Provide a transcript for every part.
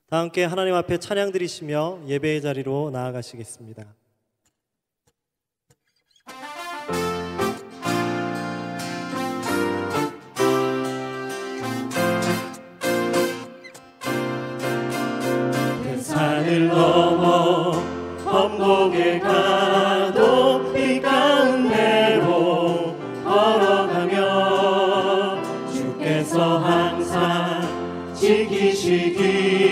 다 함께 하나님 앞에 찬양 드리시며 예배의 자리로 나아가시겠습니다. 산을 넘어 범곡에 가도 이 가운데로 걸어가며 주께서 항상 지키시기로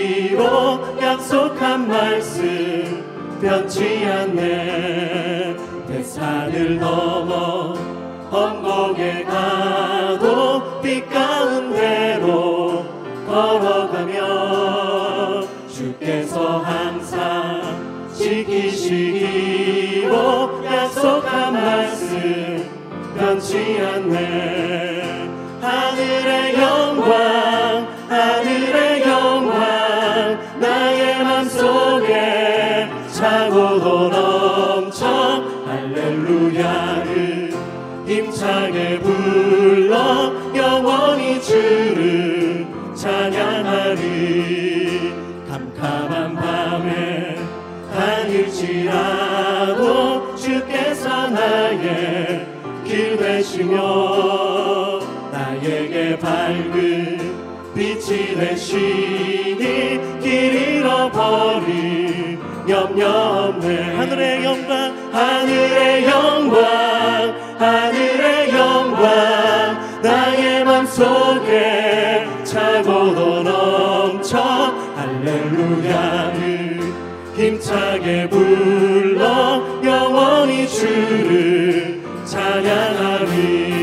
약속한 말씀 변치 않네. 대산을 넘어 범곡에 가도 빛 가운데로 걸어가며 주께서 항상 지키시기로 약속한 말씀 변치 않네. 하늘의 영광 하늘의 영광 나의 맘속에 차고도 넘쳐 할렐루야를 힘차게 불러 영원히 주를 찬양하리. 캄캄한 밤에 다닐지라도 주께서 나의 길 되시며 나에게 밝은 빛이 되시니 길 잃어버린 염려 없네. 하늘의 영광 하늘의 영광 하늘의 영광 나의 맘속에 차고도 넘쳐 할렐루야를 힘차게 불러 영원히 주를 찬양하리.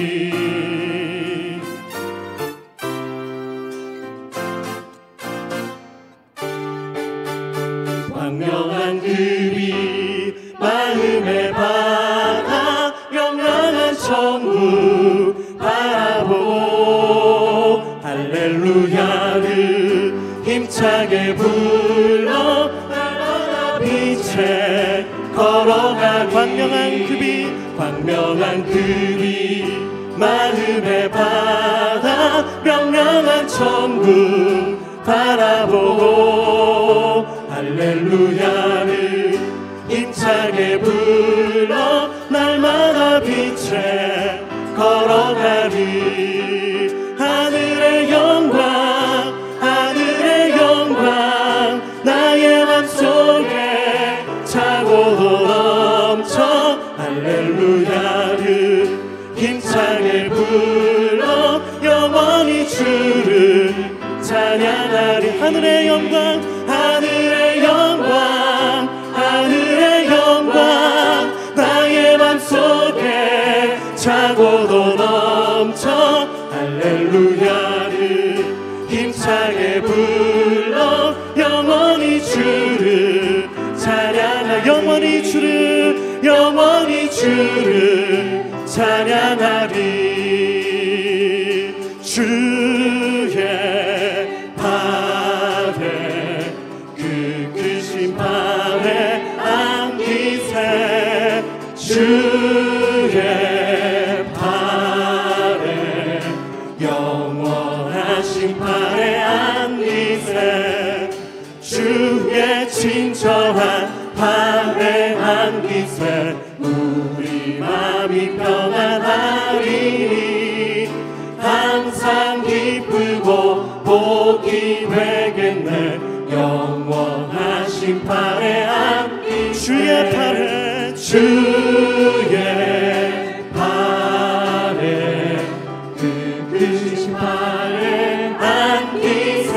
광명한 그 빛 마음의 바다 영원한 천국 바라보고 할렐루야를 힘차게 불러 날마다 빛에 걸어가. 광명한 그 빛 광명한 그 빛 마음의 바다 명령한 천국 바라보고 할렐루야를 힘차게 불러 날마다 빛에 걸어가리. 하늘의 영광 하늘의 영광 나의 맘속에 차고도 넘쳐 할렐루야를 힘차게 불러 영원히 주를 찬양하리. 하늘의 영광 하늘의 영광 하늘의 영광 나의 맘속에 차고도 넘쳐 할렐루야를 힘차게 불러 영원히 주를 찬양하리. 영원히 주를 찬양하리. 주의 팔에 그 크신 팔에 안기세. 주의 팔에 영원하신 팔에 안기세. 주의 친절한 팔에 안기세. 우리 맘이 평안하리니 항상 기쁘고 복이 되겠네. 영원하신 팔에 안기 주의 팔에 그 크신 팔에 안기세.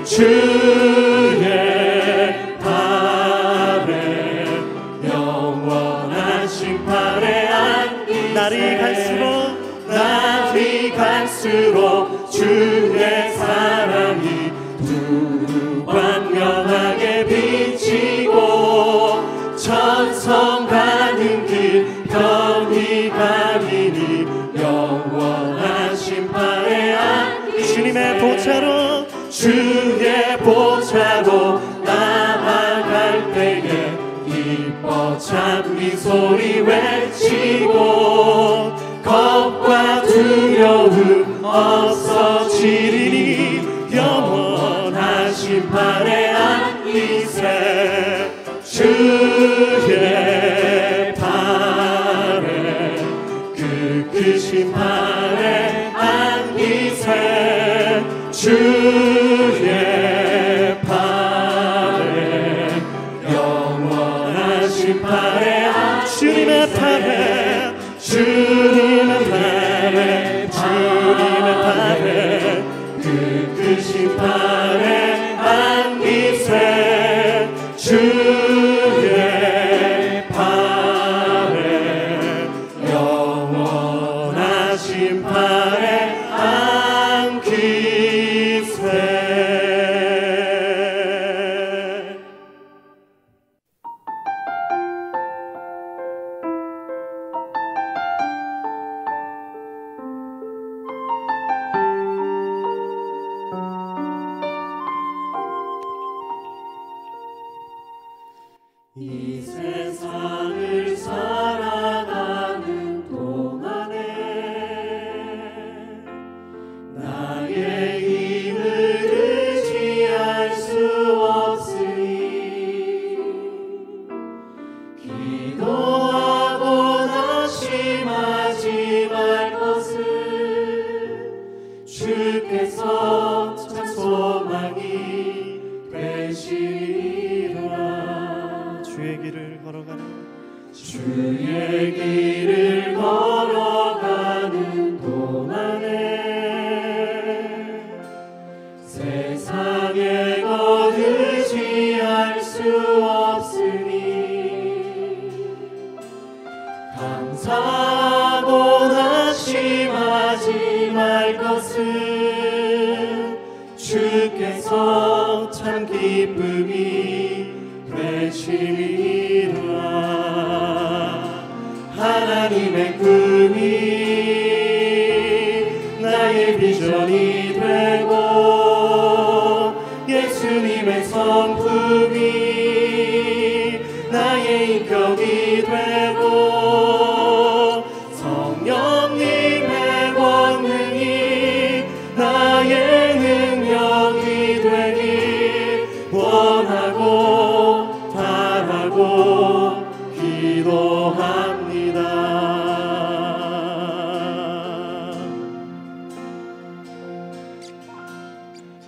주의 팔에 영원하신 팔에 안기세. 날이 갈수록 주의 사랑이 두루 광명하게 비치고 천성 가는 길 편히 가리니 영원하신 팔에 안기세. 주님의 보좌로 주의 보좌로 나아갈 때에 기뻐 찬미 소리 외치고 겁과 두려움 없어지리니 영원하신 팔 그 심판에 안기세 주의 팔에 영원한 심판에 주님의 팔에 주님의 팔에 주님의 팔에 그 심판에 안기세 주의 팔에 영원한 심판에 안기세. 이 세상을 살아가는 동안에 나의 힘을 의지할 수 없으니 기도하고 낙심하지 말 것을 주께서 참 소망이 되시리라. 주의 길을 걸어가는 동안에 세상에 것 의지할 수 없으니 감사하고 낙심하지 말 것을 주께서 참 기쁨이 되시리라. 하나님의 꿈이 나의 비전이 되고 예수님의 성품이 나의 인격이 되고 성령님의 권능이 나의 능력이 되길 원하고 바라고 기도합니다.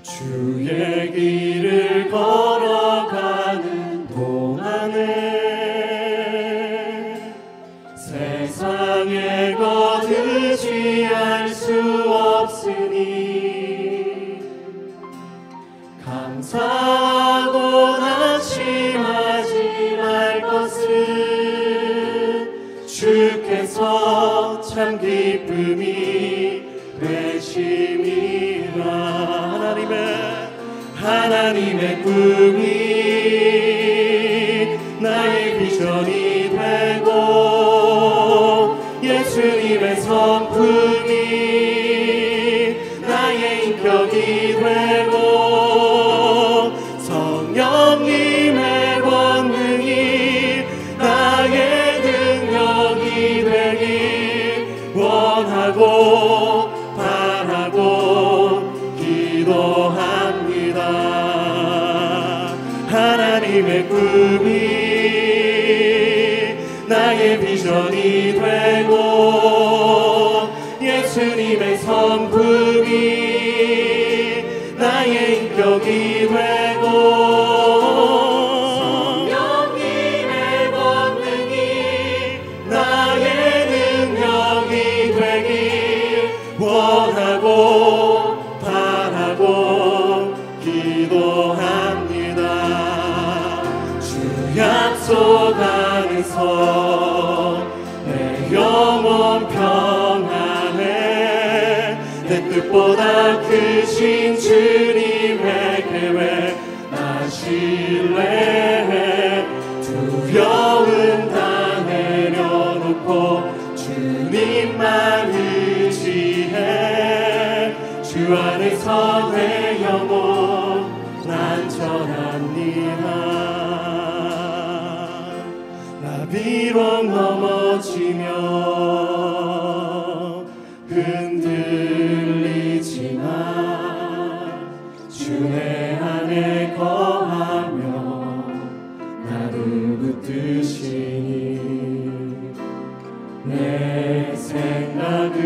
주의 길을 걸어가는 동안에 세상의 것 의지할 수 없으니 감사하고 낙심하지 말 것을 주께서 참 기쁨이 되심이라. 하나님의 꿈이 나의 비전이 되고 예수님의 성품이 나의 인격이 되고 성령님의 권능이 나의 능력이 되길 원하고 바라고 기도합니다. 하나님의 꿈이 나의 비전이 되고 예수님의 성품이 나의 인격이 되고 성령님의 권능이 나의 능력이 되길 원하고 바라고 기도합니다. 주 약속 안에서 내 영혼 평안해 내 뜻보다 크신 주님의 계획 나 신뢰해 두려움 다 내려놓고 주님만 의지해 주 안에서 내 영혼 안전합니다. 나 비록 넘어지며 흔들리지만 주 내 안에 거하며 나를 붙드시니 내 생각을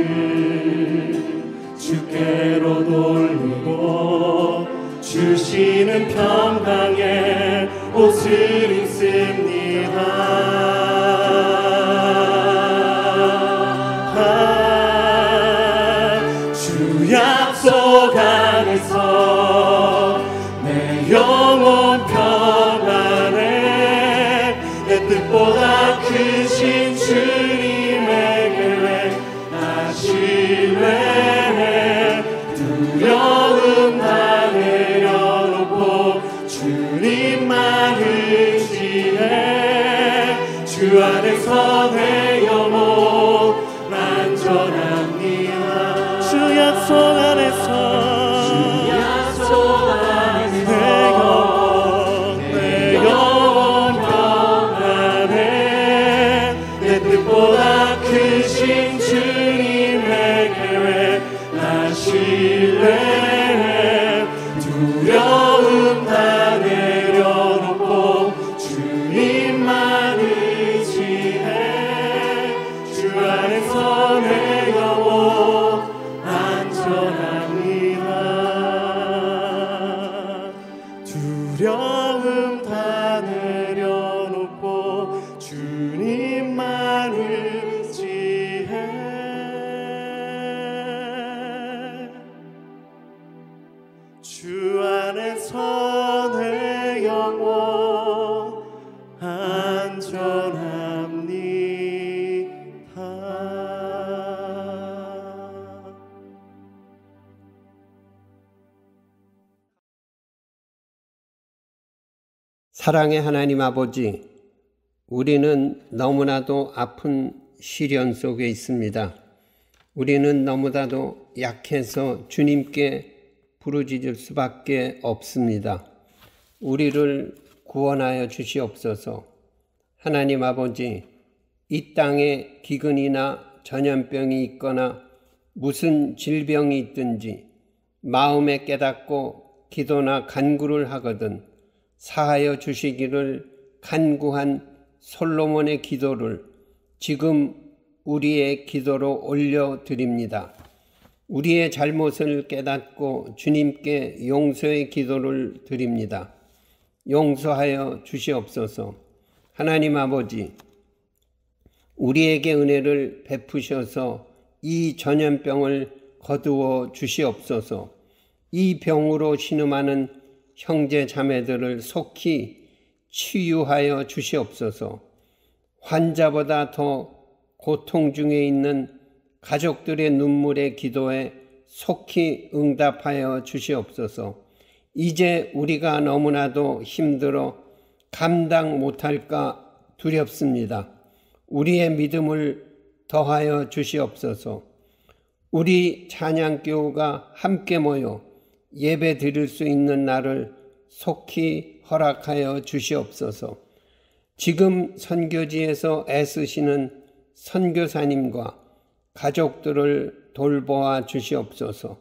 주께로 돌리고 주시는 평강의 옷을 입습니다. 주 약속 안에서 내 영혼 평안해. 내 뜻보다 크신 주님의 계획 나 신뢰해. 두려움 다 내려놓고 주님만 의지해. 주 안에서 내 영혼 안전합니다. 주 약속 안에서 내 영혼 평안해. 내 뜻보다 크신 주님의 계획 나 신뢰해. 두려움 다 내려놓고 주님만 의지해. 주 안에서 내 영혼 안전합니다. 두려움 다 내려놓고 주님만 의지해. 주 안에서 내 영혼 안전합니다. 사랑의 하나님 아버지, 우리는 너무나도 아픈 시련 속에 있습니다. 우리는 너무나도 약해서 주님께 부르짖을 수밖에 없습니다. 우리를 구원하여 주시옵소서. 하나님 아버지, 이 땅에 기근이나 전염병이 있거나 무슨 질병이 있든지 마음에 깨닫고 기도나 간구를 하거든 사하여 주시기를 간구한 솔로몬의 기도를 지금 우리의 기도로 올려드립니다. 우리의 잘못을 깨닫고 주님께 용서의 기도를 드립니다. 용서하여 주시옵소서. 하나님 아버지, 우리에게 은혜를 베푸셔서 이 전염병을 거두어 주시옵소서. 이 병으로 신음하는 형제 자매들을 속히 치유하여 주시옵소서. 환자보다 더 고통 중에 있는 가족들의 눈물의 기도에 속히 응답하여 주시옵소서. 이제 우리가 너무나도 힘들어 감당 못할까 두렵습니다. 우리의 믿음을 더하여 주시옵소서. 우리 찬양교우가 함께 모여 예배 드릴 수 있는 날을 속히 허락하여 주시옵소서. 지금 선교지에서 애쓰시는 선교사님과 가족들을 돌보아 주시옵소서.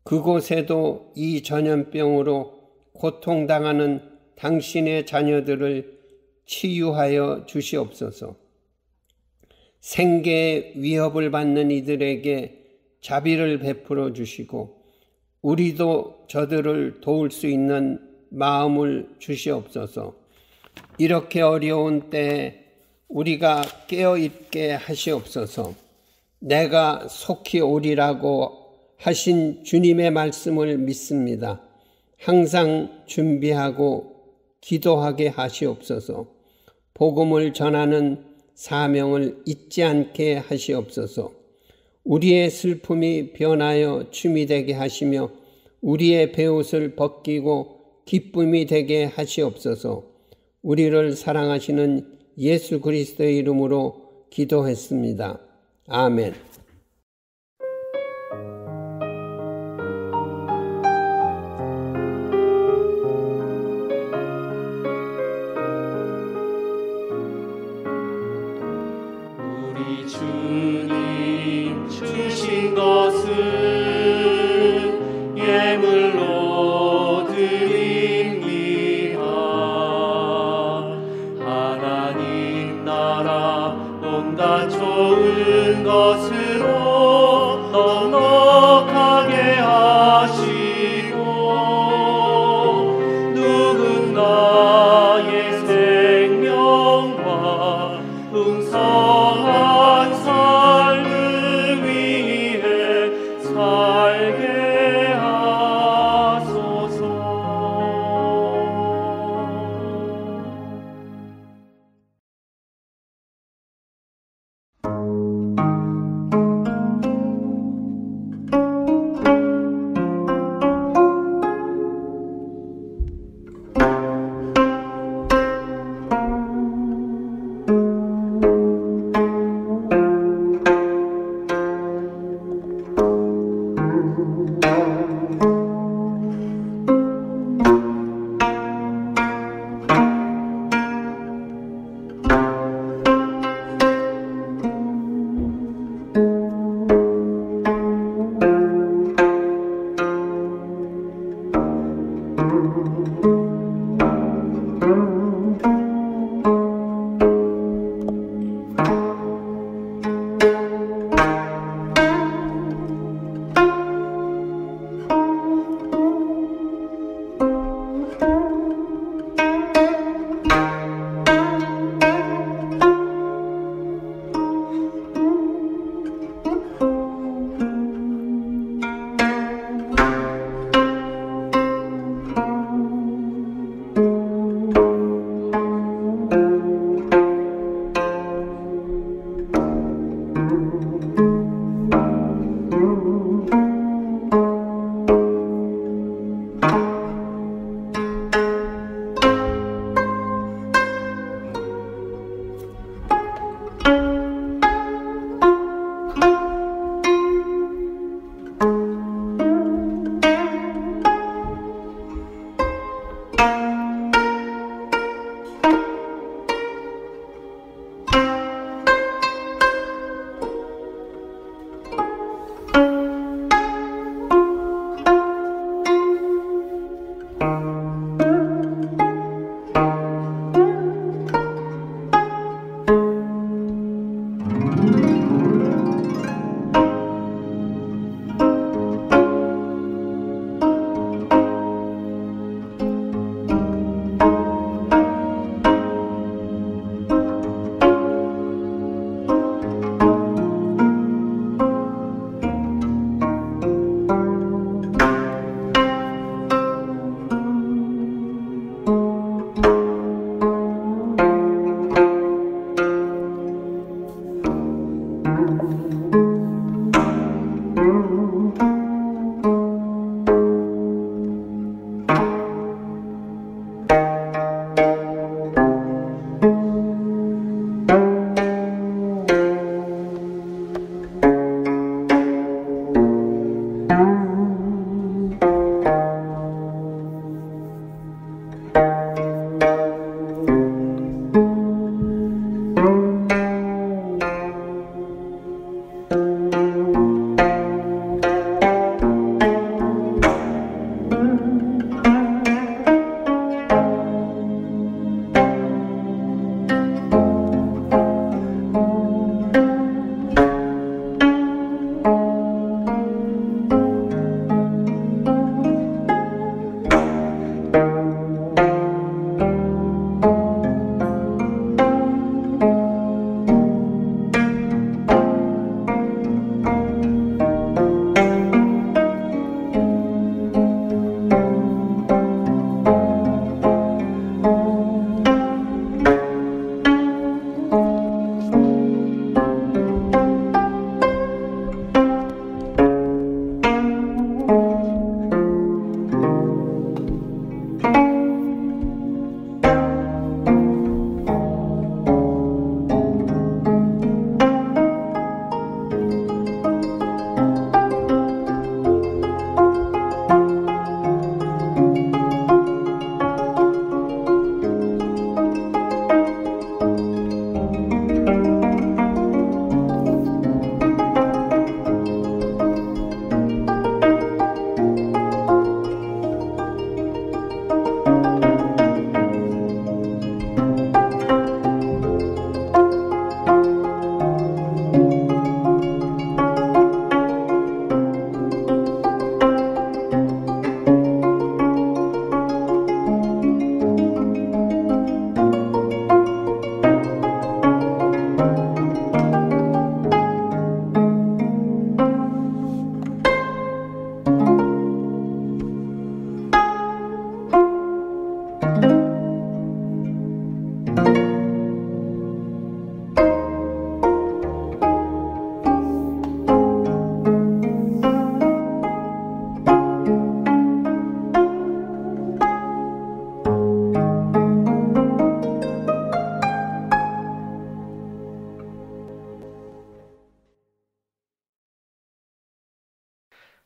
그곳에도 이 전염병으로 고통당하는 당신의 자녀들을 치유하여 주시옵소서. 생계의 위협을 받는 이들에게 자비를 베풀어 주시고 우리도 저들을 도울 수 있는 마음을 주시옵소서. 이렇게 어려운 때에 우리가 깨어있게 하시옵소서. 내가 속히 오리라고 하신 주님의 말씀을 믿습니다. 항상 준비하고 기도하게 하시옵소서. 복음을 전하는 사명을 잊지 않게 하시옵소서. 우리의 슬픔이 변하여 춤이 되게 하시며 우리의 베옷을 벗기고 기쁨이 되게 하시옵소서. 우리를 사랑하시는 예수 그리스도의 이름으로 기도했습니다. 아멘. 우리 주님 주신 것은 예물로 드립니다. 하나님 나라 온갖 좋은 것으로 넉넉하게 하시고 누군가의 생명과 풍성한 삶을 위해 살게 하소서.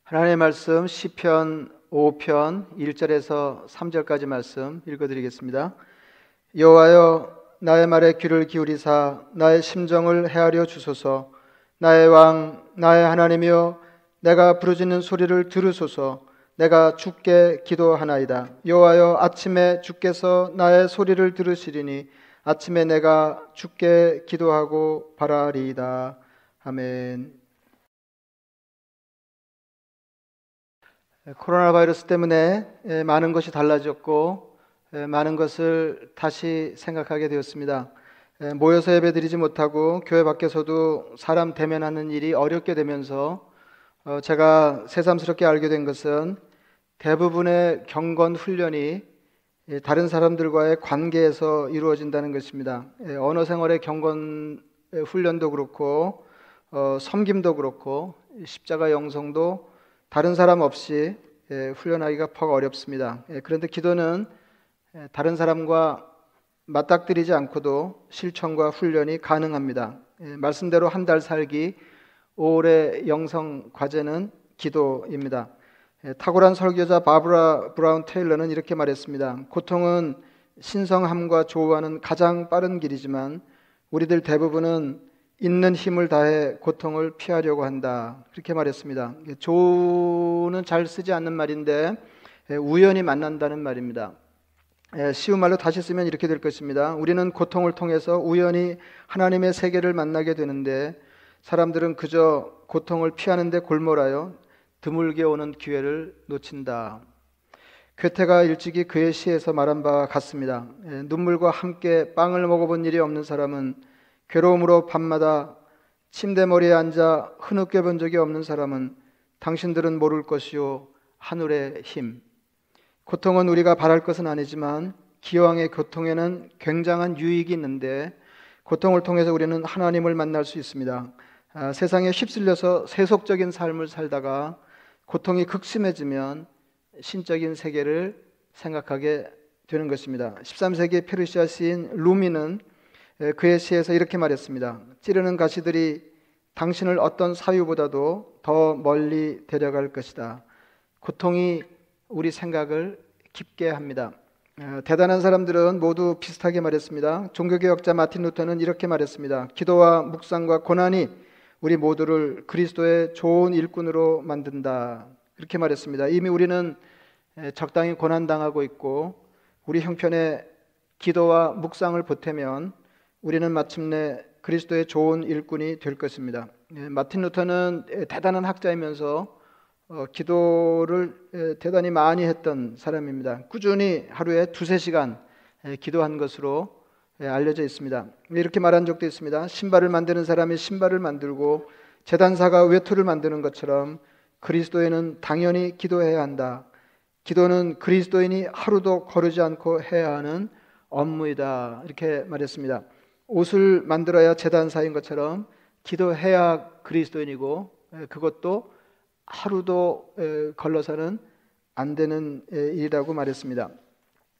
하나님의 말씀 시편 5편 1절에서 3절까지 말씀 읽어드리겠습니다. 여호와여, 나의 말에 귀를 기울이사 나의 심정을 헤아려 주소서. 나의 왕, 나의 하나님이여, 내가 부르짖는 소리를 들으소서. 내가 주께 기도하나이다. 여호와여, 아침에 주께서 나의 소리를 들으시리니 아침에 내가 주께 기도하고 바라리이다. 아멘. 코로나 바이러스 때문에 많은 것이 달라졌고 많은 것을 다시 생각하게 되었습니다. 모여서 예배드리지 못하고 교회 밖에서도 사람 대면하는 일이 어렵게 되면서 제가 새삼스럽게 알게 된 것은 대부분의 경건 훈련이 다른 사람들과의 관계에서 이루어진다는 것입니다. 언어 생활의 경건 훈련도 그렇고 섬김도 그렇고 십자가 영성도 다른 사람 없이 훈련하기가 퍽 어렵습니다. 그런데 기도는 다른 사람과 맞닥뜨리지 않고도 실천과 훈련이 가능합니다. 말씀대로 한 달 살기 5월의 영성 과제는 기도입니다. 탁월한 설교자 바브라 브라운 테일러는 이렇게 말했습니다. 고통은 신성함과 조화는 가장 빠른 길이지만 우리들 대부분은 있는 힘을 다해 고통을 피하려고 한다. 그렇게 말했습니다. 조는 잘 쓰지 않는 말인데 우연히 만난다는 말입니다. 쉬운 말로 다시 쓰면 이렇게 될 것입니다. 우리는 고통을 통해서 우연히 하나님의 세계를 만나게 되는데 사람들은 그저 고통을 피하는 데 골몰하여 드물게 오는 기회를 놓친다. 괴테가 일찍이 그의 시에서 말한 바와 같습니다. 눈물과 함께 빵을 먹어본 일이 없는 사람은, 괴로움으로 밤마다 침대머리에 앉아 흐느껴 본 적이 없는 사람은 당신들은 모를 것이요 하늘의 힘. 고통은 우리가 바랄 것은 아니지만 기왕의 고통에는 굉장한 유익이 있는데 고통을 통해서 우리는 하나님을 만날 수 있습니다. 세상에 휩쓸려서 세속적인 삶을 살다가 고통이 극심해지면 신적인 세계를 생각하게 되는 것입니다. 13세기 페르시아 시인 루미는 그의 시에서 이렇게 말했습니다. 찌르는 가시들이 당신을 어떤 사유보다도 더 멀리 데려갈 것이다. 고통이 우리 생각을 깊게 합니다. 대단한 사람들은 모두 비슷하게 말했습니다. 종교개혁자 마틴 루터는 이렇게 말했습니다. 기도와 묵상과 고난이 우리 모두를 그리스도의 좋은 일꾼으로 만든다. 이렇게 말했습니다. 이미 우리는 적당히 고난당하고 있고 우리 형편에 기도와 묵상을 보태면 우리는 마침내 그리스도의 좋은 일꾼이 될 것입니다. 마틴 루터는 대단한 학자이면서 기도를 대단히 많이 했던 사람입니다. 꾸준히 하루에 2-3시간 기도한 것으로 알려져 있습니다. 이렇게 말한 적도 있습니다. 신발을 만드는 사람이 신발을 만들고 제단사가 외투를 만드는 것처럼 그리스도인은 당연히 기도해야 한다. 기도는 그리스도인이 하루도 거르지 않고 해야 하는 업무이다. 이렇게 말했습니다. 옷을 만들어야 제단사인 것처럼 기도해야 그리스도인이고 그것도 하루도 걸러서는 안 되는 일이라고 말했습니다.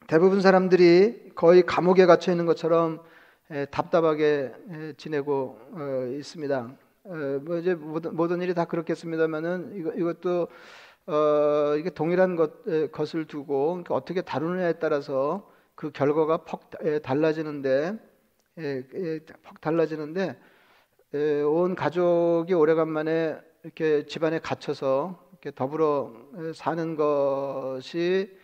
대부분 사람들이 거의 감옥에 갇혀 있는 것처럼 답답하게 지내고 있습니다. 뭐 이제 모든 일이 다 그렇겠습니다만은 이것도 이게 동일한 것을 두고 어떻게 다루느냐에 따라서 그 결과가 퍽 달라지는데 온 가족이 오래간만에 이렇게 집안에 갇혀서 이렇게 더불어 사는 것이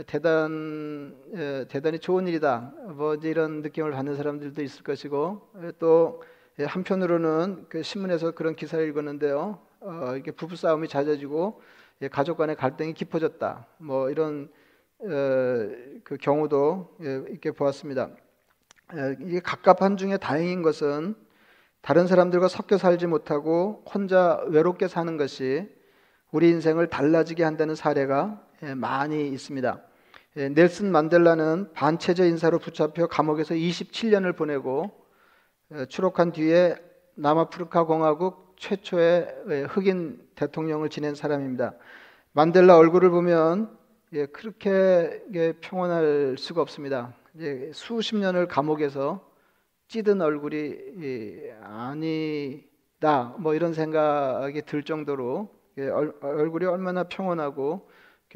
대단히 좋은 일이다. 뭐 이제 이런 느낌을 받는 사람들도 있을 것이고 또 한편으로는 그 신문에서 그런 기사를 읽었는데요. 이게 부부 싸움이 잦아지고 가족 간의 갈등이 깊어졌다. 뭐 이런 그 경우도 있게 보았습니다. 이게 갑갑한 중에 다행인 것은 다른 사람들과 섞여 살지 못하고 혼자 외롭게 사는 것이 우리 인생을 달라지게 한다는 사례가 많이 있습니다. 넬슨 만델라는 반체제 인사로 붙잡혀 감옥에서 27년을 보내고 추록한 뒤에 남아프리카 공화국 최초의 흑인 대통령을 지낸 사람입니다. 만델라 얼굴을 보면 그렇게 평온할 수가 없습니다. 수십 년을 감옥에서 찌든 얼굴이 아니다 뭐 이런 생각이 들 정도로 얼굴이 얼마나 평온하고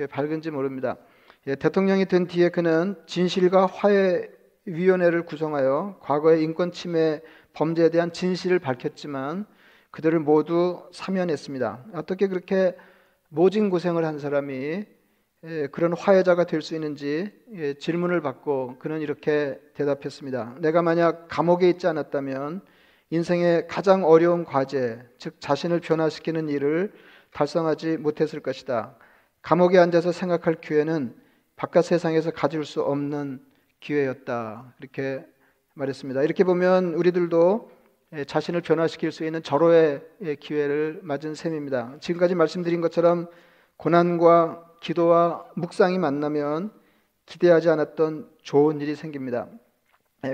밝은지 모릅니다. 대통령이 된 뒤에 그는 진실과 화해위원회를 구성하여 과거의 인권 침해 범죄에 대한 진실을 밝혔지만 그들을 모두 사면했습니다. 어떻게 그렇게 모진 고생을 한 사람이 그런 화해자가 될 수 있는지 질문을 받고 그는 이렇게 대답했습니다. 내가 만약 감옥에 있지 않았다면 인생의 가장 어려운 과제, 즉 자신을 변화시키는 일을 달성하지 못했을 것이다. 감옥에 앉아서 생각할 기회는 바깥 세상에서 가질 수 없는 기회였다. 이렇게 말했습니다. 이렇게 보면 우리들도 자신을 변화시킬 수 있는 절호의 기회를 맞은 셈입니다. 지금까지 말씀드린 것처럼 고난과 기도와 묵상이 만나면 기대하지 않았던 좋은 일이 생깁니다.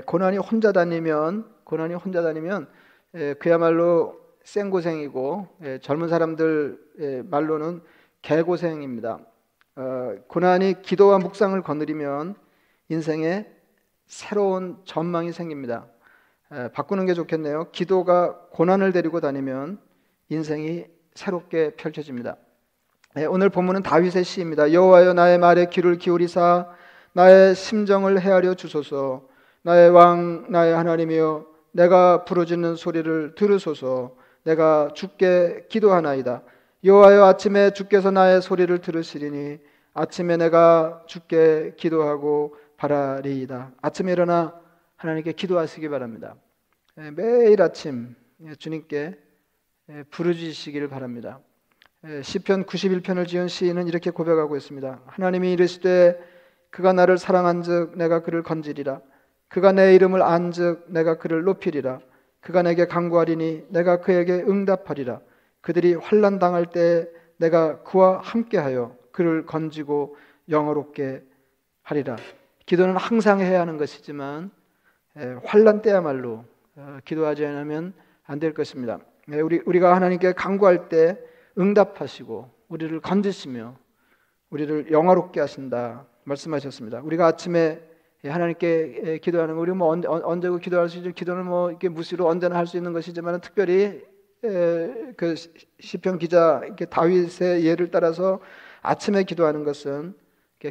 고난이 혼자 다니면 그야말로 생고생이고 젊은 사람들 말로는 개고생입니다. 고난이 기도와 묵상을 거느리면 인생에 새로운 전망이 생깁니다. 바꾸는 게 좋겠네요. 기도가 고난을 데리고 다니면 인생이 새롭게 펼쳐집니다. 오늘 본문은 다윗의 시입니다. 여호와여 나의 말에 귀를 기울이사 나의 심정을 헤아려 주소서. 나의 왕 나의 하나님이여 내가 부르짖는 소리를 들으소서. 내가 주께 기도하나이다. 여호와여 아침에 주께서 나의 소리를 들으시리니 아침에 내가 주께 기도하고 바라리이다. 아침에 일어나 하나님께 기도하시기 바랍니다. 매일 아침 주님께 부르짖으시기를 바랍니다. 시편 91편을 지은 시인은 이렇게 고백하고 있습니다. 하나님이 이르시되 그가 나를 사랑한즉 내가 그를 건지리라. 그가 내 이름을 안즉 내가 그를 높이리라. 그가 내게 간구하리니 내가 그에게 응답하리라. 그들이 환난 당할 때 내가 그와 함께하여 그를 건지고 영화롭게 하리라. 기도는 항상 해야 하는 것이지만 환난 때야말로 기도하지 않으면 안 될 것입니다. 우리가 하나님께 간구할 때 응답하시고 우리를 건지시며 우리를 영화롭게 하신다 말씀하셨습니다. 우리가 아침에 하나님께 기도하는 거 우리 뭐 언제고 기도할 수 있죠. 기도는 뭐 이렇게 무시로 언제나 할 수 있는 것이지만 특별히 그 시편 기자 이렇게 다윗의 예를 따라서 아침에 기도하는 것은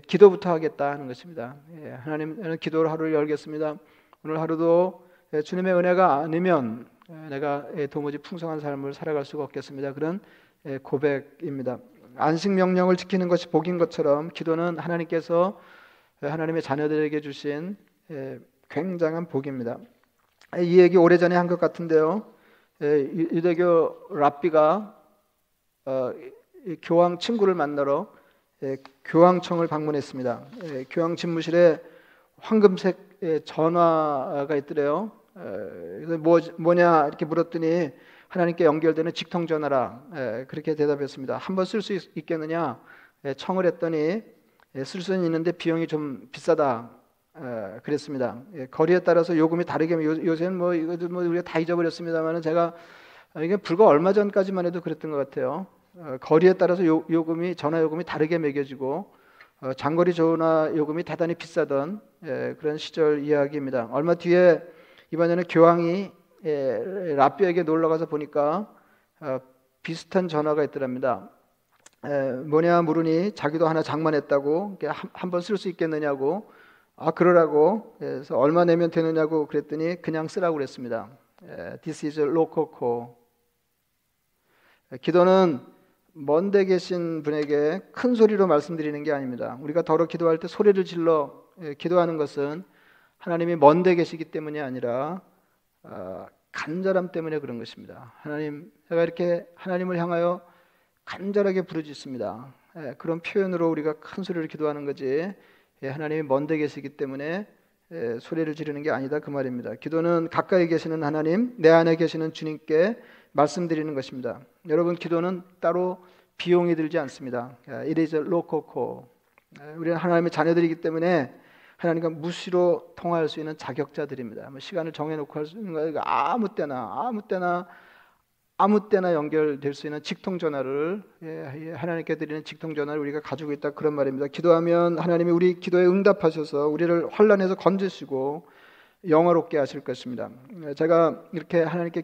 기도부터 하겠다 하는 것입니다. 하나님 기도로 하루를 열겠습니다. 오늘 하루도 주님의 은혜가 아니면 내가 도무지 풍성한 삶을 살아갈 수가 없겠습니다. 그런 고백입니다. 안식 명령을 지키는 것이 복인 것처럼 기도는 하나님께서 하나님의 자녀들에게 주신 굉장한 복입니다. 이 얘기 오래전에 한 것 같은데요. 유대교 랍비가 교황 친구를 만나러 교황청을 방문했습니다. 교황 집무실에 황금색 전화가 있더래요. 그래서 뭐냐 이렇게 물었더니 하나님께 연결되는 직통전화라 그렇게 대답했습니다. 한번 쓸 수 있겠느냐 청을 했더니 쓸 수는 있는데 비용이 좀 비싸다 그랬습니다. 거리에 따라서 요금이 다르게 요새는 뭐 이것도 뭐 우리가 다 잊어버렸습니다만은 제가 이게 불과 얼마 전까지만 해도 그랬던 것 같아요. 거리에 따라서 요금이 전화 요금이 다르게 매겨지고 장거리 전화 요금이 대단히 비싸던 그런 시절 이야기입니다. 얼마 뒤에 이번에는 교황이 랍비에게 놀러 가서 보니까 비슷한 전화가 있더랍니다. 뭐냐 물으니 자기도 하나 장만했다고 한번 쓸 수 있겠느냐고 그러라고 그래서 얼마 내면 되느냐고 그랬더니 그냥 쓰라고 그랬습니다. This is a local call. 기도는 먼데 계신 분에게 큰 소리로 말씀드리는 게 아닙니다. 우리가 더러 기도할 때 소리를 질러 기도하는 것은 하나님이 먼데 계시기 때문이 아니라 간절함 때문에 그런 것입니다. 하나님, 제가 이렇게 하나님을 향하여 간절하게 부르짖습니다. 그런 표현으로 우리가 큰 소리를 기도하는 거지 하나님이 먼데 계시기 때문에 소리를 지르는 게 아니다 그 말입니다. 기도는 가까이 계시는 하나님, 내 안에 계시는 주님께 말씀드리는 것입니다. 여러분 기도는 따로 비용이 들지 않습니다. It is a local call. 우리는 하나님의 자녀들이기 때문에 하나님과 무시로 통화할 수 있는 자격자들입니다. 시간을 정해놓고 할 수 있는 거 아무 때나 연결될 수 있는 직통전화를 하나님께 드리는 직통전화를 우리가 가지고 있다 그런 말입니다. 기도하면 하나님이 우리 기도에 응답하셔서 우리를 환난에서 건지시고 영화롭게 하실 것입니다. 제가 이렇게 하나님께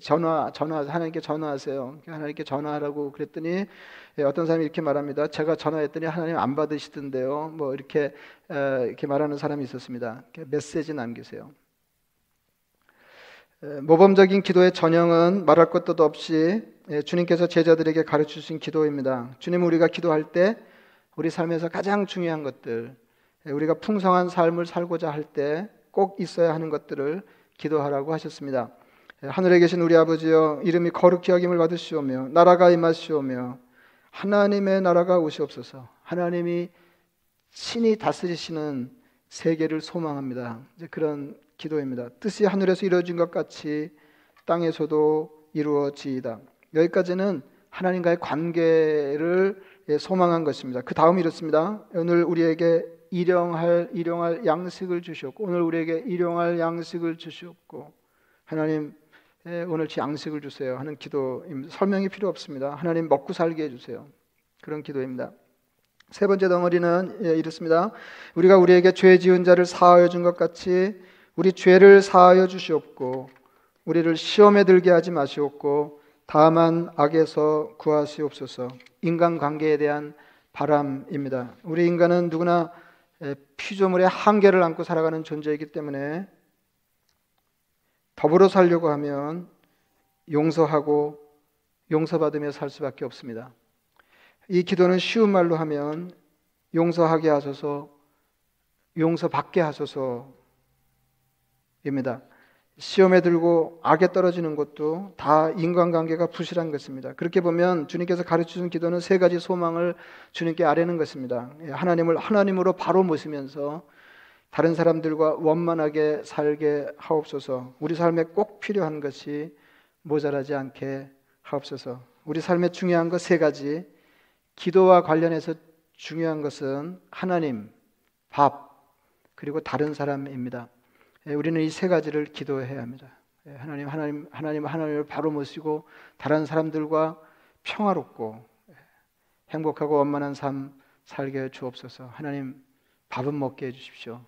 전화하세요. 하나님께 전화하라고 그랬더니 어떤 사람이 이렇게 말합니다. 제가 전화했더니 하나님 안 받으시던데요. 뭐 이렇게 말하는 사람이 있었습니다. 메시지 남기세요. 모범적인 기도의 전형은 말할 것도 없이 주님께서 제자들에게 가르쳐 주신 기도입니다. 주님은 우리가 기도할 때 우리 삶에서 가장 중요한 것들, 우리가 풍성한 삶을 살고자 할 때 꼭 있어야 하는 것들을 기도하라고 하셨습니다. 하늘에 계신 우리 아버지여, 이름이 거룩히 여김을 받으시오며 나라가 임하시오며 하나님의 나라가 오시옵소서. 하나님이 신이 다스리시는 세계를 소망합니다. 이제 그런 기도입니다. 뜻이 하늘에서 이루어진 것 같이 땅에서도 이루어지이다. 여기까지는 하나님과의 관계를 소망한 것입니다. 그 다음이 이렇습니다. 오늘 우리에게 일용할 양식을 주셨고, 오늘 우리에게 일용할 양식을 주셨고, 하나님 오늘 제 양식을 주세요 하는 기도입니다. 설명이 필요 없습니다. 하나님 먹고 살게 해주세요. 그런 기도입니다. 세 번째 덩어리는 이렇습니다. 우리가 우리에게 죄 지은 자를 사하여 준 것 같이 우리 죄를 사하여 주시옵고 우리를 시험에 들게 하지 마시옵고 다만 악에서 구하시옵소서. 인간관계에 대한 바람입니다. 우리 인간은 누구나 피조물의 한계를 안고 살아가는 존재이기 때문에 더불어 살려고 하면 용서하고 용서받으며 살 수밖에 없습니다. 이 기도는 쉬운 말로 하면 용서하게 하소서, 용서받게 하소서입니다. 시험에 들고 악에 떨어지는 것도 다 인간관계가 부실한 것입니다. 그렇게 보면 주님께서 가르쳐준 기도는 세 가지 소망을 주님께 아뢰는 것입니다. 하나님을 하나님으로 바로 모시면서 다른 사람들과 원만하게 살게 하옵소서. 우리 삶에 꼭 필요한 것이 모자라지 않게 하옵소서. 우리 삶에 중요한 것 세 가지. 기도와 관련해서 중요한 것은 하나님, 밥, 그리고 다른 사람입니다. 우리는 이 세 가지를 기도해야 합니다. 하나님을 바로 모시고 다른 사람들과 평화롭고 행복하고 원만한 삶 살게 해 주옵소서. 하나님 밥은 먹게 해 주십시오.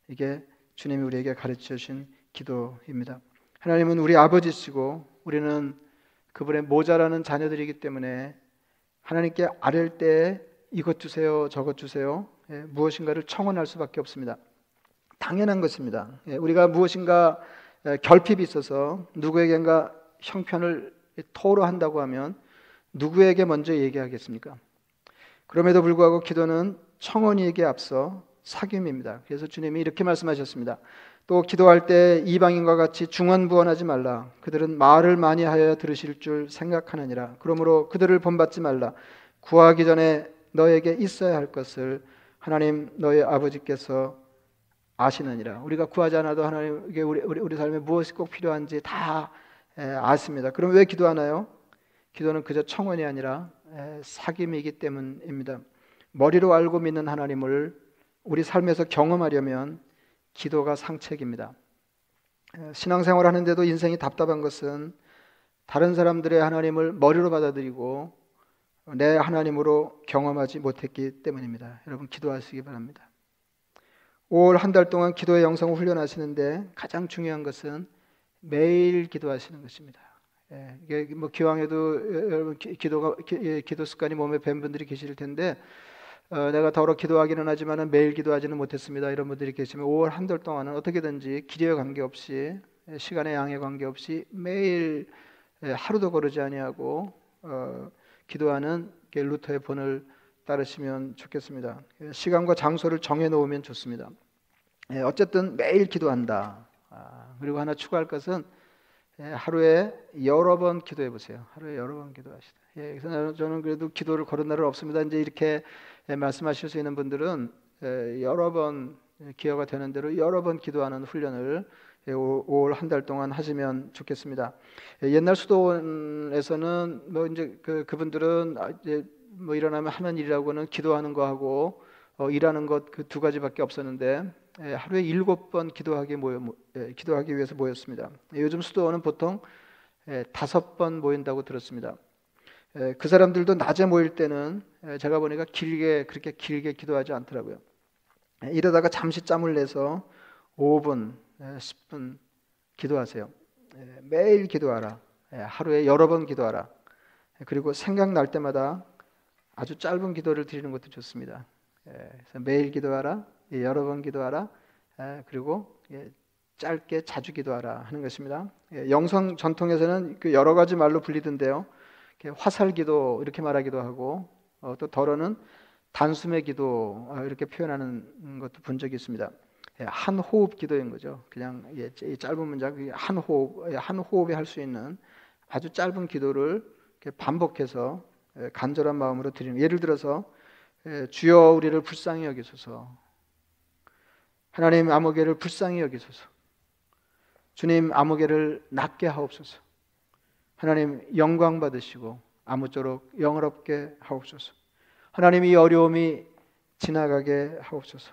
이게 주님이 우리에게 가르쳐 주신 기도입니다. 하나님은 우리 아버지시고 우리는 그분의 모자라는 자녀들이기 때문에 하나님께 아뢰을 때 이것 주세요, 저것 주세요, 무엇인가를 청원할 수밖에 없습니다. 당연한 것입니다. 우리가 무엇인가 결핍이 있어서 누구에겐가 형편을 토로한다고 하면 누구에게 먼저 얘기하겠습니까? 그럼에도 불구하고 기도는 청원이기에 앞서 사귐입니다. 그래서 주님이 이렇게 말씀하셨습니다. 또 기도할 때 이방인과 같이 중언부언하지 말라. 그들은 말을 많이 하여 들으실 줄 생각하느니라. 그러므로 그들을 본받지 말라. 구하기 전에 너에게 있어야 할 것을 하나님 너의 아버지께서 아시느니라. 우리가 구하지 않아도 하나님께 우리 삶에 무엇이 꼭 필요한지 다 아십니다. 그럼 왜 기도하나요? 기도는 그저 청원이 아니라 사귐이기 때문입니다. 머리로 알고 믿는 하나님을 우리 삶에서 경험하려면 기도가 상책입니다. 신앙생활 하는데도 인생이 답답한 것은 다른 사람들의 하나님을 머리로 받아들이고 내 하나님으로 경험하지 못했기 때문입니다. 여러분 기도하시기 바랍니다. 5월 한 달 동안 기도의 영성을 훈련하시는데 가장 중요한 것은 매일 기도하시는 것입니다. 이게 뭐 기왕에도 여러분 기도 습관이 몸에 밴 분들이 계실 텐데 내가 더러 기도하기는 하지만 매일 기도하지는 못했습니다. 이런 분들이 계시면 5월 한 달 동안은 어떻게든지 기류에 관계없이 시간의 양에 관계없이 매일 하루도 거르지 아니하고 기도하는 루터의 본을 따르시면 좋겠습니다. 시간과 장소를 정해놓으면 좋습니다. 어쨌든 매일 기도한다. 그리고 하나 추가할 것은 하루에 여러 번 기도해 보세요. 하루에 여러 번 기도하시다. 그래서 저는 그래도 기도를 거른 날은 없습니다. 이제 이렇게 말씀하실 수 있는 분들은 여러 번 기회가 되는 대로 여러 번 기도하는 훈련을 5월 한 달 동안 하시면 좋겠습니다. 옛날 수도원에서는 뭐 이제 그분들은 이제 뭐 일어나면 하는 일이라고는 기도하는 거하고 일하는 것 그 두 가지밖에 없었는데 하루에 7번 기도하기 위해서 모였습니다. 요즘 수도원은 보통 5번 모인다고 들었습니다. 그 사람들도 낮에 모일 때는 제가 보니까 그렇게 길게 기도하지 않더라고요. 이러다가 잠시 짬을 내서 5분, 10분 기도하세요. 매일 기도하라. 하루에 여러 번 기도하라. 그리고 생각날 때마다 아주 짧은 기도를 드리는 것도 좋습니다. 그래서 매일 기도하라, 여러 번 기도하라, 그리고 짧게 자주 기도하라 하는 것입니다. 영성 전통에서는 그 여러 가지 말로 불리던데요. 화살기도 이렇게 말하기도 하고, 또 더러는 단숨의 기도 이렇게 표현하는 것도 본 적이 있습니다. 한 호흡 기도인 거죠. 그냥 짧은 문장, 한 호흡에 할 수 있는 아주 짧은 기도를 반복해서 간절한 마음으로 드리는. 예를 들어서 주여 우리를 불쌍히 여기소서. 하나님 아무개를 불쌍히 여기소서. 주님 아무개를 낫게 하옵소서. 하나님 영광 받으시고 아무쪼록 영화롭게 하옵소서. 하나님 이 어려움이 지나가게 하옵소서.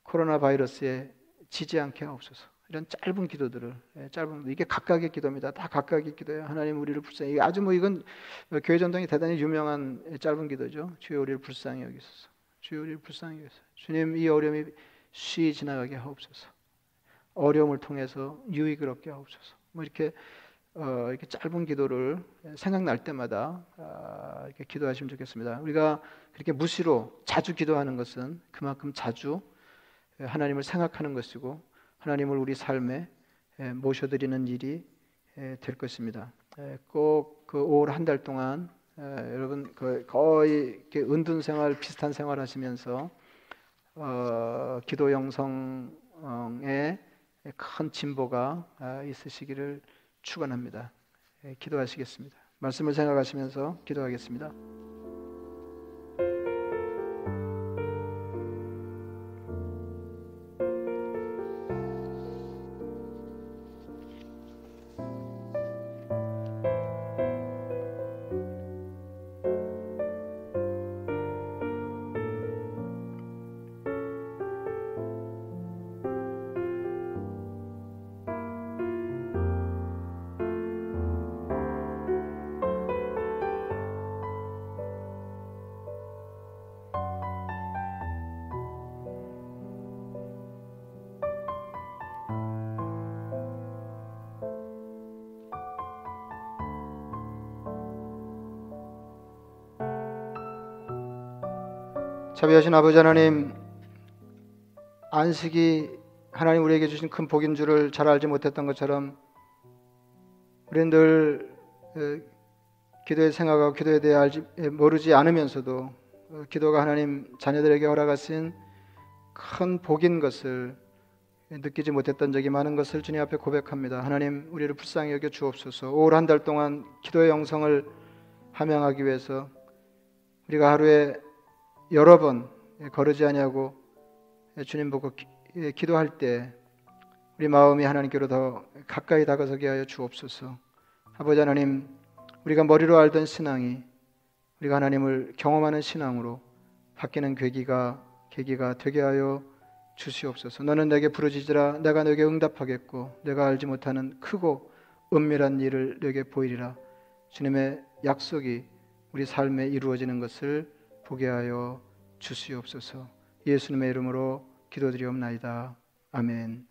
코로나 바이러스에 지지 않게 하옵소서. 이런 짧은 기도들을, 이게 각각의 기도입니다. 다 각각의 기도예요. 하나님 우리를 불쌍히, 아주 이건 교회 전통이 대단히 유명한 짧은 기도죠. 주여 우리를 불쌍히 여기소서. 주여 우리를 불쌍히 여기소서. 주님 이 어려움이 쉬 지나가게 하옵소서. 어려움을 통해서 유익을 얻게 하옵소서. 이렇게 짧은 기도를 생각날 때마다 이렇게 기도하시면 좋겠습니다. 우리가 그렇게 무시로 자주 기도하는 것은 그만큼 자주 하나님을 생각하는 것이고 하나님을 우리 삶에 모셔드리는 일이 될 것입니다. 꼭 그 5월 한 달 동안 여러분 거의 이렇게 은둔 생활 비슷한 생활 하시면서 기도 영성에 큰 진보가 있으시기를 축원합니다. 기도하시겠습니다. 말씀을 생각하시면서 기도하겠습니다. 자비하신 아버지 하나님, 안식이 하나님 우리에게 주신 큰 복인 줄을 잘 알지 못했던 것처럼 우리는 늘 기도의 생각하고 기도에 대해 모르지 않으면서도 기도가 하나님 자녀들에게 허락하신 큰 복인 것을 느끼지 못했던 적이 많은 것을 주님 앞에 고백합니다. 하나님 우리를 불쌍히 여겨 주옵소서. 5월 한 달 동안 기도의 영성을 함양하기 위해서 우리가 하루에 여러 번 거르지 아니하고 주님 보고 기도할 때 우리 마음이 하나님께로 더 가까이 다가서게 하여 주옵소서. 아버지 하나님, 우리가 머리로 알던 신앙이 우리가 하나님을 경험하는 신앙으로 바뀌는 계기가 되게 하여 주시옵소서. 너는 내게 부르짖으라 내가 너에게 응답하겠고 내가 알지 못하는 크고 은밀한 일을 너에게 보이리라. 주님의 약속이 우리 삶에 이루어지는 것을 보게 하여 주시옵소서. 예수님의 이름으로 기도드리옵나이다. 아멘.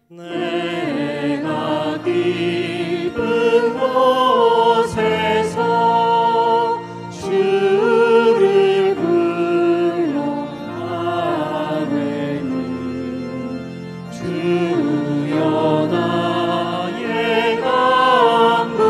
내가 깊은 곳에서 주를 불러 아뢰니 주여 나의 간구를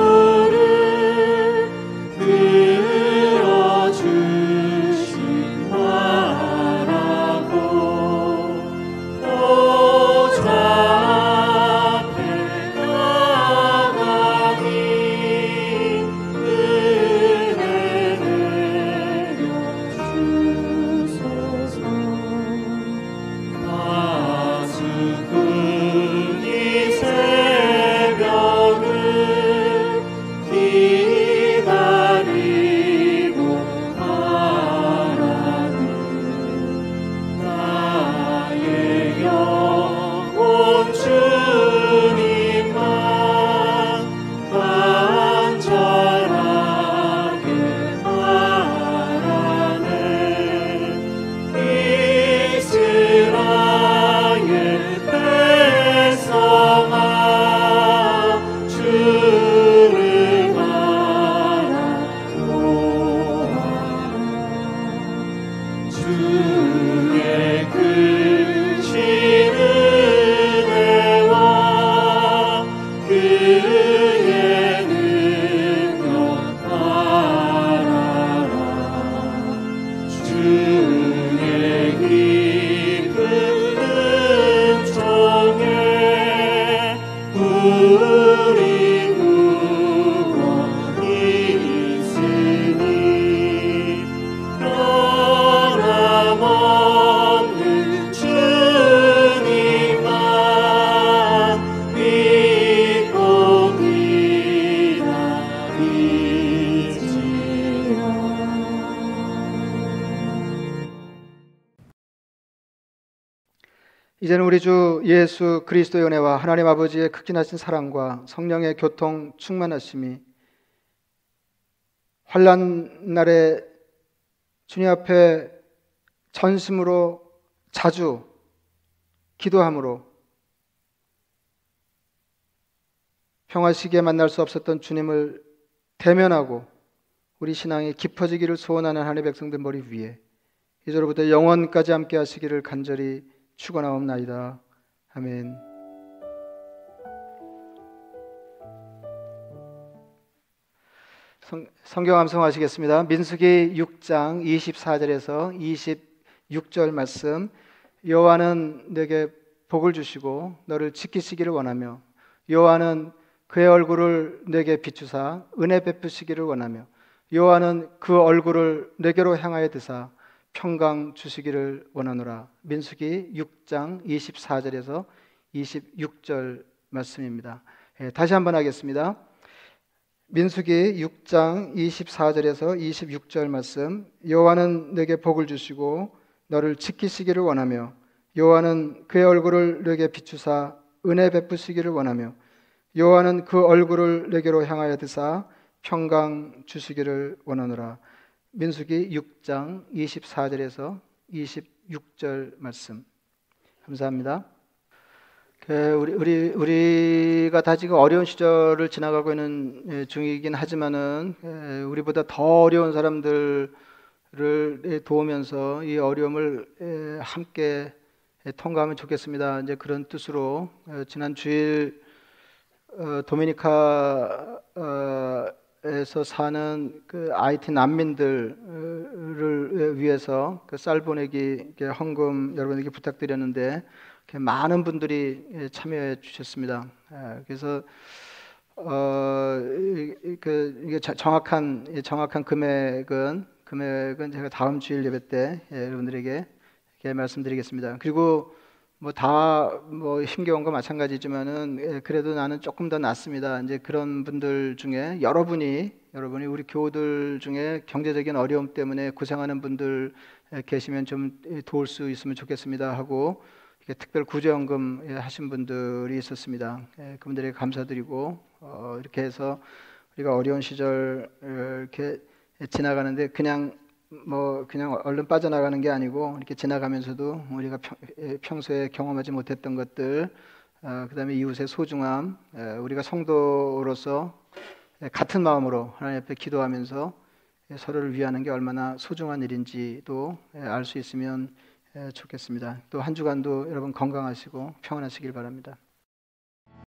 주의 크신 은혜와 그의 능력 알아라. 주의 깊은 은총에 우리 구원이 있으니 변함없는 주님만 믿고 기다리지라. 이제는 우리 주 예수 그리스도의 은혜와 하나님 아버지의 극진하신 사랑과 성령의 교통 충만하심이 환난 날에 주님 앞에 전심으로 자주 기도함으로 평화 시기에 만날 수 없었던 주님을 대면하고 우리 신앙이 깊어지기를 소원하는 하나님의 백성들 머리 위에 이제로부터 영원까지 함께 하시기를 간절히 축원하옵나이다. 아멘. 성경 암송하시겠습니다. 민수기 6장 24절에서 26절 말씀. 여호와는 내게 복을 주시고 너를 지키시기를 원하며 여호와는 그의 얼굴을 내게 비추사 은혜 베푸시기를 원하며 여호와는 그 얼굴을 내게로 향하여 드사 평강 주시기를 원하노라. 민수기 6장 24절에서 26절 말씀입니다. 다시 한번 하겠습니다. 민수기 6장 24절에서 26절 말씀. 여호와는 내게 복을 주시고 너를 지키시기를 원하며 여호와는 그의 얼굴을 내게 비추사 은혜 베푸시기를 원하며 여호와는 그 얼굴을 내게로 향하여 드사 평강 주시기를 원하노라. 민수기 6장 24절에서 26절 말씀. 감사합니다. 우리가 다 지금 어려운 시절을 지나가고 있는 중이긴 하지만은 우리보다 더 어려운 사람들을 도우면서 이 어려움을 함께 통과하면 좋겠습니다. 이제 그런 뜻으로 지난 주일 도미니카에서 사는 그 아이티 난민들을 위해서 그 쌀 보내기 헌금 여러분에게 부탁드렸는데 많은 분들이 참여해 주셨습니다. 그래서 이게 정확한 금액은 제가 다음 주일 예배 때 여러분들에게 말씀드리겠습니다. 그리고 다 힘겨운 거 마찬가지지만은 그래도 나는 조금 더 낫습니다. 이제 그런 분들 중에 여러분이 우리 교우들 중에 경제적인 어려움 때문에 고생하는 분들 계시면 좀 도울 수 있으면 좋겠습니다 하고 특별 구제연금 하신 분들이 있었습니다. 그분들에게 감사드리고 이렇게 해서 우리가 어려운 시절 이렇게 지나가는데 그냥 얼른 빠져나가는 게 아니고 이렇게 지나가면서도 우리가 평소에 경험하지 못했던 것들, 그다음에 이웃의 소중함, 우리가 성도로서 같은 마음으로 하나님 앞에 기도하면서 서로를 위하는 게 얼마나 소중한 일인지도 알 수 있으면 좋겠습니다. 또 한 주간도 여러분 건강하시고 평안하시길 바랍니다.